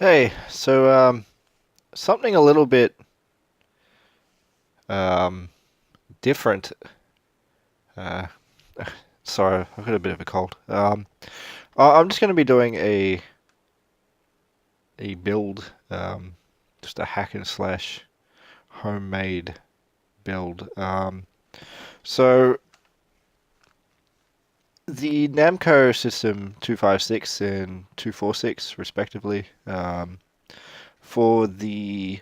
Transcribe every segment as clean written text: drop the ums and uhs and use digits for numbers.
Hey, something a little bit um, different. Uh, sorry, I've got a bit of a cold. I'm just going to be doing a build, just a hack and slash homemade build. So the Namco system 256 and 246, respectively, for the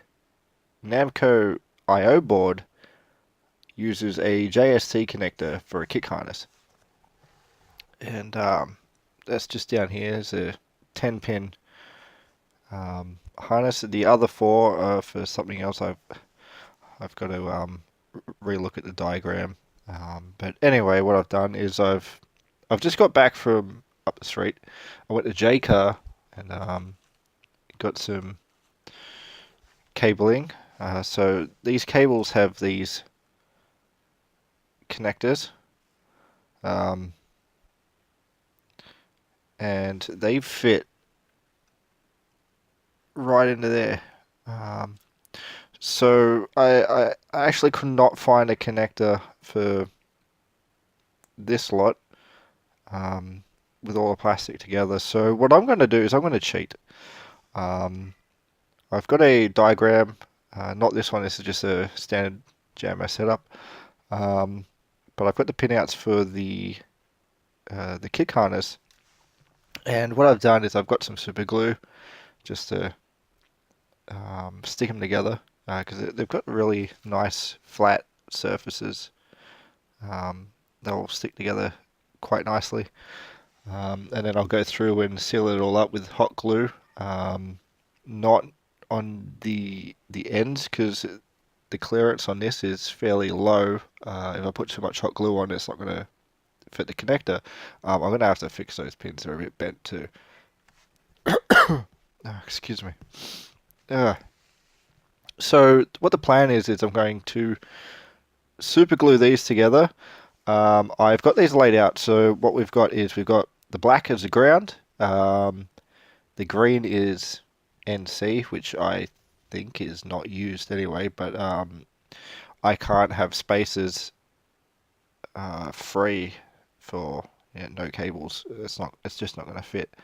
Namco I/O board uses a JST connector for a kick harness. And that's just down here. There's a 10 pin harness. The other four are for something else. I've got to relook at the diagram. But anyway, what I've done is I've just got back from up the street. I went to Jaycar and got some cabling. So these cables have these connectors, um, and they fit right into there. Um, So I actually could not find a connector for this lot um, with all the plastic together. So what I'm going to do is I'm going to cheat. Um, I've got a diagram, not this one. This is just a standard JAMO setup. Um, but I've got the pinouts for the kick harness, and what I've done is I've got some super glue just to stick them together because they've got really nice flat surfaces. Um, they'll stick together quite nicely. And then I'll go through and seal it all up with hot glue. Not on the ends because the clearance on this is fairly low. If I put too much hot glue on, it's not going to fit the connector. I'm going to have to fix those pins. They're a bit bent too. Excuse me. Uh, so what the plan is I'm going to super glue these together. I've got these laid out. So what we've got is we've got the black as the ground. The green is NC, which I think is not used anyway, but I can't have spaces free for no cables. It's just not going to fit.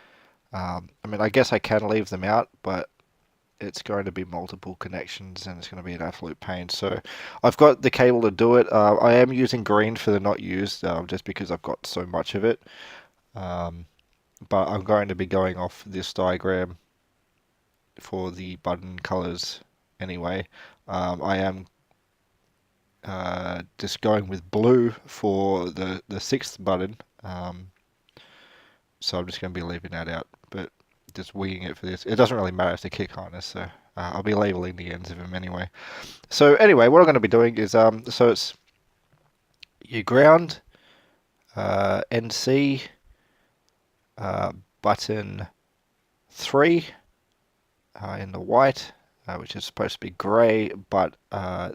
I mean, I guess I can leave them out, but it's going to be multiple connections and it's going to be an absolute pain. So I've got the cable to do it. I am using green for the not used, just because I've got so much of it. Um, but I'm going to be going off this diagram for the button colors anyway. I am just going with blue for the sixth button. So I'm just going to be leaving that out, but just winging it for this. It doesn't really matter if the kick harness, so I'll be labeling the ends of them anyway. So anyway, what I'm going to be doing is so it's your ground, NC, button 3 in the white, which is supposed to be grey, but I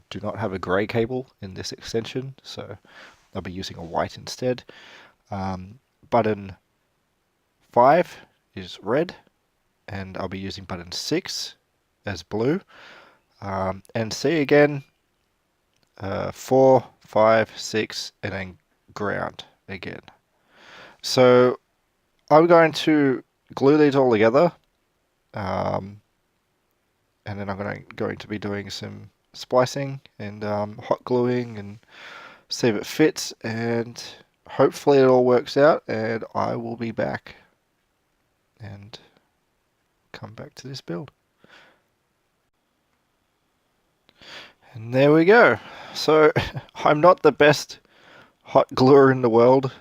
do not have a grey cable in this extension, so I'll be using a white instead. Button 5 is red, and I'll be using button 6 as blue. And C again, 4, 5, 6, and then ground again. So I'm going to glue these all together, and then I'm going to be doing some splicing and hot gluing and see if it fits, and hopefully it all works out, and I will be back and come back to this build. And there we go. So I'm not the best hot gluer in the world,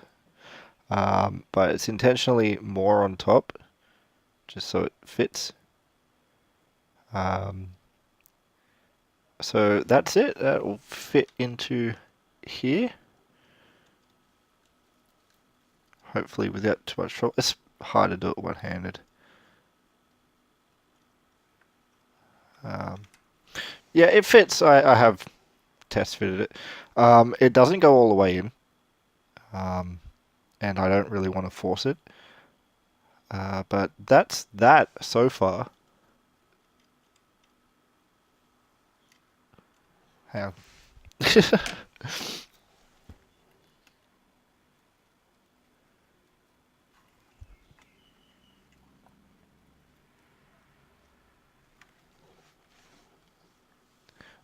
but it's intentionally more on top just so it fits. So that's it. That will fit into here. Hopefully without too much trouble. It's hard to do it one-handed. Yeah, it fits. I have test fitted it. It doesn't go all the way in, and I don't really want to force it. But that's that so far. Hang on.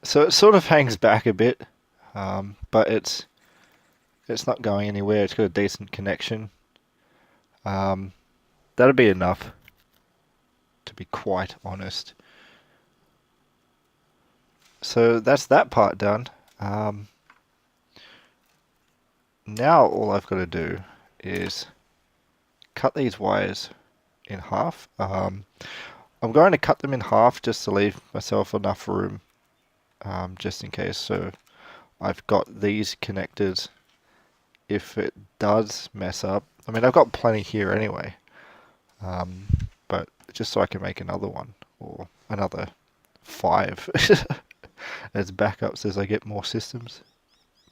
So it sort of hangs back a bit, but it's not going anywhere. It's got a decent connection. Um, that'll be enough, to be quite honest. So that's that part done. Um, now all I've got to do is cut these wires in half. I'm going to cut them in half just to leave myself enough room, just in case. So I've got these connected if it does mess up. I mean, I've got plenty here anyway, but just so I can make another one or another 5 as backups as I get more systems,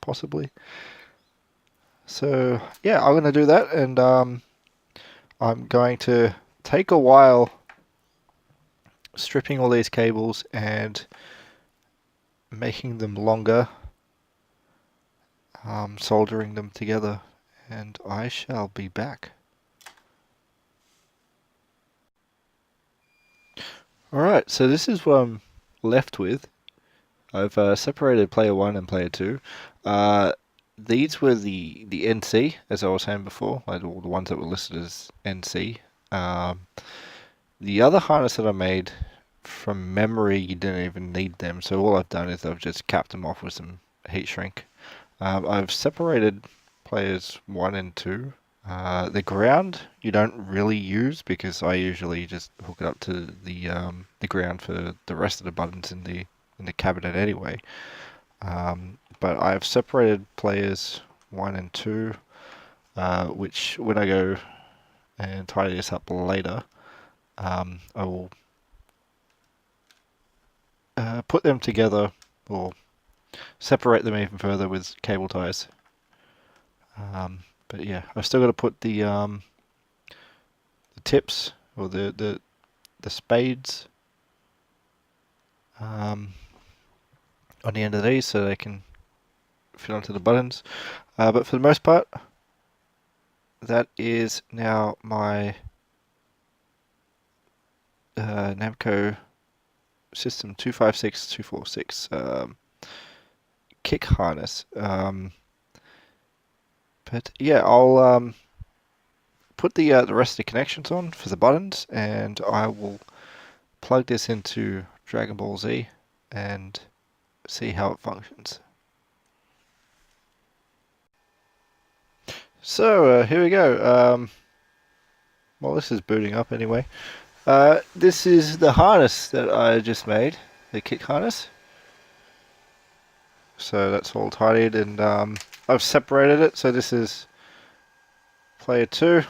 possibly. So yeah, I'm going to do that, and I'm going to take a while stripping all these cables and making them longer, soldering them together, and I shall be back. Alright, so this is what I'm left with. I've separated player 1 and player 2. These were the NC, as I was saying before, like all the ones that were listed as NC. The other harness that I made, from memory, you didn't even need them, so all I've done is I've just capped them off with some heat shrink. I've separated players 1 and 2. The ground you don't really use because I usually just hook it up to the ground for the rest of the buttons in the cabinet anyway. But I've separated players 1 and 2, which when I go and tidy this up later, I will put them together or separate them even further with cable ties. But yeah, I've still got to put the tips or the spades on the end of these so they can fit onto the buttons. But for the most part, that is now my Namco System 256246 kick harness. But yeah, I'll put the rest of the connections on for the buttons, and I will plug this into Dragon Ball Z and see how it functions. So here we go. Well, this is booting up anyway. This is the harness that I just made, the kick harness. So that's all tidied, and I've separated it. So this is player 2.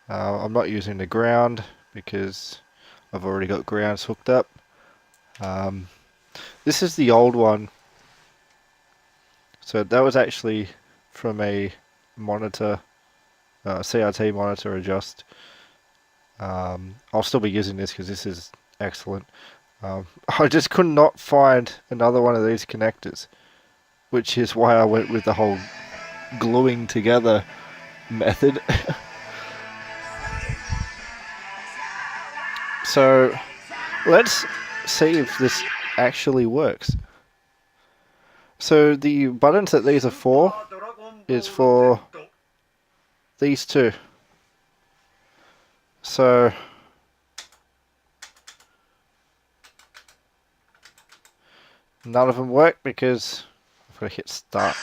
I'm not using the ground because I've already got grounds hooked up. This is the old one. So that was actually from a monitor, CRT monitor adjust. I'll still be using this because this is excellent. I just could not find another one of these connectors, which is why I went with the whole gluing together method. So let's see if this actually works. So the buttons that these are for is for these two. So none of them work because I've got to hit start.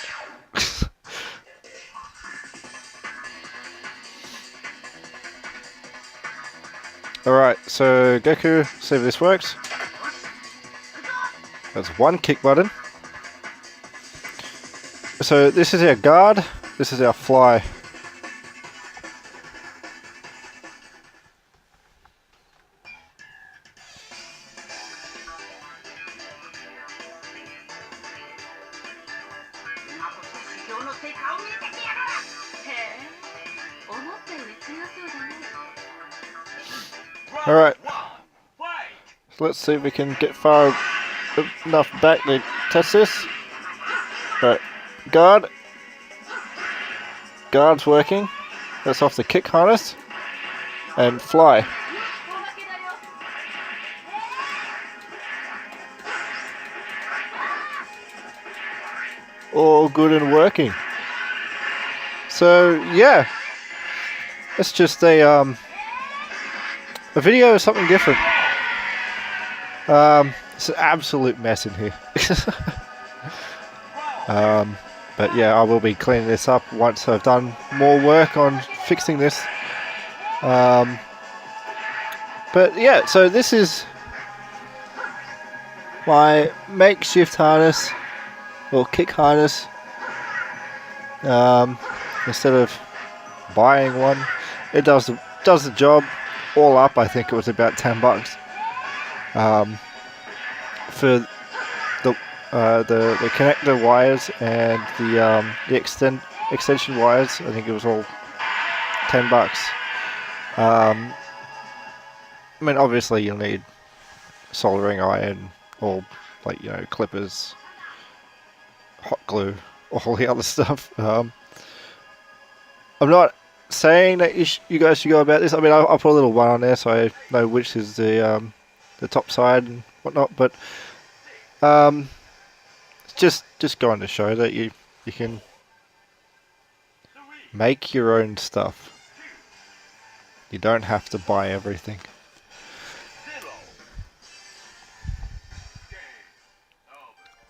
Alright, so Goku, see if this works. That's one kick button. So this is our guard, this is our fly. Alright. So let's see if we can get far enough back to test this. Alright. Guard. Guard's working. That's off the kick harness. And fly. All good and working. So yeah, it's just a video of something different. It's an absolute mess in here. But yeah, I will be cleaning this up once I've done more work on fixing this. But yeah, so this is my makeshift harness, or kick harness. Instead of buying one, it does the job. All up, I think it was about $10. For the connector wires and the extension wires, I think it was all $10. I mean, obviously you'll need soldering iron, or like, you know, clippers, hot glue, all the other stuff. I'm not saying that you guys should go about this. I mean, I'll put a little one on there so I know which is the top side and whatnot. But just going to show that you can make your own stuff. You don't have to buy everything.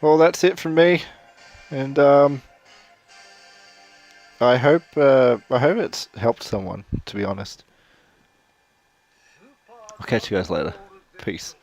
Well, that's it from me, and I hope it's helped someone, to be honest. I'll catch you guys later. Peace.